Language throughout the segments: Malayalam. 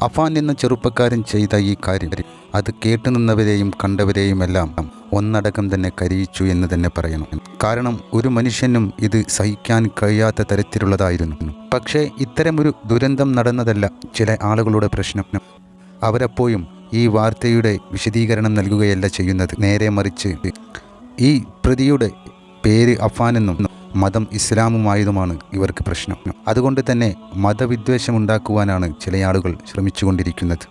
അഫാൻ എന്ന ചെറുപ്പക്കാരൻ ചെയ്ത ഈ കാര്യം അത് കേട്ടുനിന്നവരെയും കണ്ടവരെയുമെല്ലാം ഒന്നടങ്കം തന്നെ കരയിച്ചു എന്ന് തന്നെ പറയണം. കാരണം ഒരു മനുഷ്യനും ഇത് സഹിക്കാൻ കഴിയാത്ത തരത്തിലുള്ളതായിരുന്നു. പക്ഷേ ഇത്തരമൊരു ദുരന്തം നടന്നതല്ല ചില ആളുകളുടെ പ്രശ്നം. അവരെപ്പോഴും ഈ വാർത്തയുടെ വിശദീകരണം നൽകുകയല്ല ചെയ്യുന്നത്. നേരെ മറിച്ച് ഈ പ്രതിയുടെ പേര് അഫാനെന്നും മതം ഇസ്ലാമുമായതുമാണ് ഇവർക്ക് പ്രശ്നം. അതുകൊണ്ട് തന്നെ മതവിദ്വേഷമുണ്ടാക്കുവാനാണ് ചില ആളുകൾ ശ്രമിച്ചുകൊണ്ടിരിക്കുന്നത്.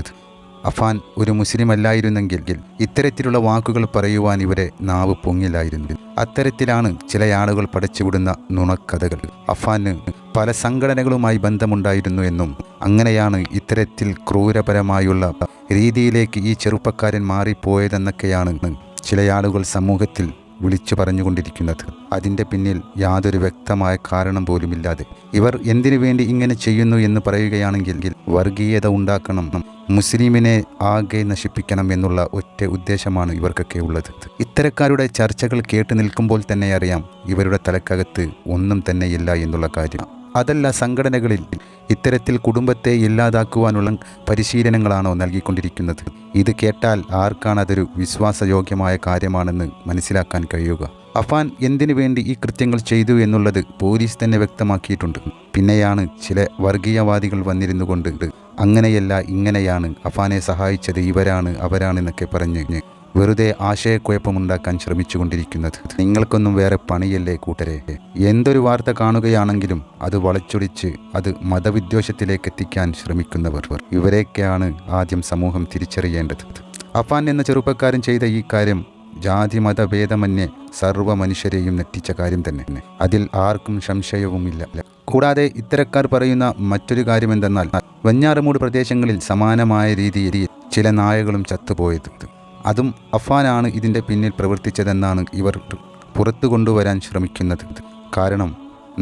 അഫാൻ ഒരു മുസ്ലിം അല്ലായിരുന്നെങ്കിൽ ഇത്തരത്തിലുള്ള വാക്കുകൾ പറയുവാൻ ഇവരെ നാവ് പൊങ്ങില്ലായിരുന്നു. അത്തരത്തിലാണ് ചില ആളുകൾ പടച്ചുവിടുന്ന നുണക്കഥകൾ. അഫാന് പല സംഘടനകളുമായി ബന്ധമുണ്ടായിരുന്നു എന്നും അങ്ങനെയാണ് ഇത്തരത്തിൽ ക്രൂരപരമായുള്ള രീതിയിലേക്ക് ഈ ചെറുപ്പക്കാരൻ മാറിപ്പോയതെന്നൊക്കെയാണ് ചില ആളുകൾ സമൂഹത്തിൽ വിളിച്ചു പറഞ്ഞുകൊണ്ടിരിക്കുന്നത്. അതിൻ്റെ പിന്നിൽ യാതൊരു വ്യക്തമായ കാരണം പോലുമില്ലാതെ ഇവർ എന്തിനു വേണ്ടി ഇങ്ങനെ ചെയ്യുന്നു എന്ന് പറയുകയാണെങ്കിൽ വർഗീയത ഉണ്ടാക്കണം, മുസ്ലിമിനെ ആകെ നശിപ്പിക്കണം എന്നുള്ള ഒറ്റ ഉദ്ദേശമാണ് ഇവർക്കൊക്കെ ഉള്ളത്. ഇത്തരക്കാരുടെ ചർച്ചകൾ കേട്ടു നിൽക്കുമ്പോൾ തന്നെ അറിയാം ഇവരുടെ തലക്കകത്ത് ഒന്നും തന്നെയില്ല എന്നുള്ള കാര്യം. അതല്ല, സംഘടനകളിൽ ഇത്തരത്തിൽ കുടുംബത്തെ ഇല്ലാതാക്കുവാനുള്ള പരിശീലനങ്ങളാണോ നൽകിക്കൊണ്ടിരിക്കുന്നത്? ഇത് കേട്ടാൽ ആർക്കാണ് അതൊരു വിശ്വാസയോഗ്യമായ കാര്യമാണെന്ന് മനസ്സിലാക്കാൻ കഴിയുക? അഫാൻ എന്തിനു വേണ്ടി ഈ കൃത്യങ്ങൾ ചെയ്തു എന്നുള്ളത് പോലീസ് തന്നെ വ്യക്തമാക്കിയിട്ടുണ്ട്. പിന്നെയാണ് ചില വർഗീയവാദികൾ വന്നിരുന്നു കൊണ്ട് അങ്ങനെയല്ല ഇങ്ങനെയാണ്, അഫാനെ സഹായിച്ചത് ഇവരാണ് അവരാണെന്നൊക്കെ പറഞ്ഞ് വെറുതെ ആശയക്കുഴപ്പമുണ്ടാക്കാൻ ശ്രമിച്ചുകൊണ്ടിരിക്കുന്നത്. നിങ്ങൾക്കൊന്നും വേറെ പണിയല്ലേ കൂട്ടരെ? എന്തൊരു വാർത്ത കാണുകയാണെങ്കിലും അത് വളച്ചൊടിച്ച് അത് മതവിദ്വേഷത്തിലേക്ക് എത്തിക്കാൻ ശ്രമിക്കുന്നവർ, ഇവരെയൊക്കെയാണ് ആദ്യം സമൂഹം തിരിച്ചറിയേണ്ടത്. അഫാൻ എന്ന ചെറുപ്പക്കാരൻ ചെയ്ത ഈ കാര്യം ജാതി മതഭേദമന്യേ സർവ്വ മനുഷ്യരെയും നെറ്റിച്ച കാര്യം തന്നെ. അതിൽ ആർക്കും സംശയവുമില്ല. കൂടാതെ ഇത്തരക്കാർ പറയുന്ന മറ്റൊരു കാര്യം എന്തെന്നാൽ വെഞ്ഞാറമൂട് പ്രദേശങ്ങളിൽ സമാനമായ രീതിയിൽ ചില നായകളും ചത്തുപോയത്, അതും അഫാനാണ് ഇതിൻ്റെ പിന്നിൽ പ്രവർത്തിച്ചതെന്നാണ് ഇവർ പുറത്തു കൊണ്ടുവരാൻ ശ്രമിക്കുന്നത്. കാരണം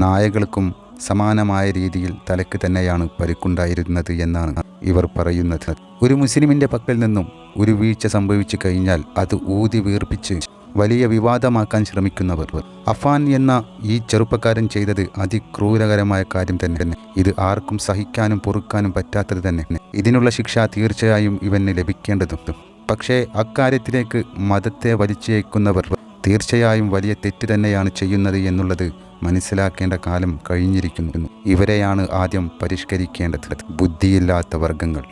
നായകൾക്കും സമാനമായ രീതിയിൽ തലക്ക് തന്നെയാണ് പരിക്കുണ്ടായിരുന്നത് എന്നാണ് ഇവർ പറയുന്നത്. ഒരു മുസ്ലിമിൻ്റെ പക്കൽ നിന്നും ഒരു വീഴ്ച സംഭവിച്ചു കഴിഞ്ഞാൽ അത് ഊതി വീർപ്പിച്ച് വലിയ വിവാദമാക്കാൻ ശ്രമിക്കുന്നവർ. അഫാൻ എന്ന ഈ ചെറുപ്പക്കാരൻ ചെയ്തത് അതിക്രൂരകരമായ കാര്യം തന്നെ. ഇത് ആർക്കും സഹിക്കാനും പൊറുക്കാനും പറ്റാത്തത് തന്നെ. ഇതിനുള്ള ശിക്ഷ തീർച്ചയായും ഇവന് ലഭിക്കേണ്ടതുണ്ട്. പക്ഷേ അക്കാര്യത്തിലേക്ക് മതത്തെ വലിച്ചേക്കുന്നവർ തീർച്ചയായും വലിയ തെറ്റ് തന്നെയാണ് ചെയ്യുന്നത് എന്നുള്ളത് മനസ്സിലാക്കേണ്ട കാലം കഴിഞ്ഞിരിക്കുന്നു. ഇവരെയാണ് ആദ്യം പരിഷ്കരിക്കേണ്ടത്, ബുദ്ധിയില്ലാത്ത വർഗങ്ങൾ.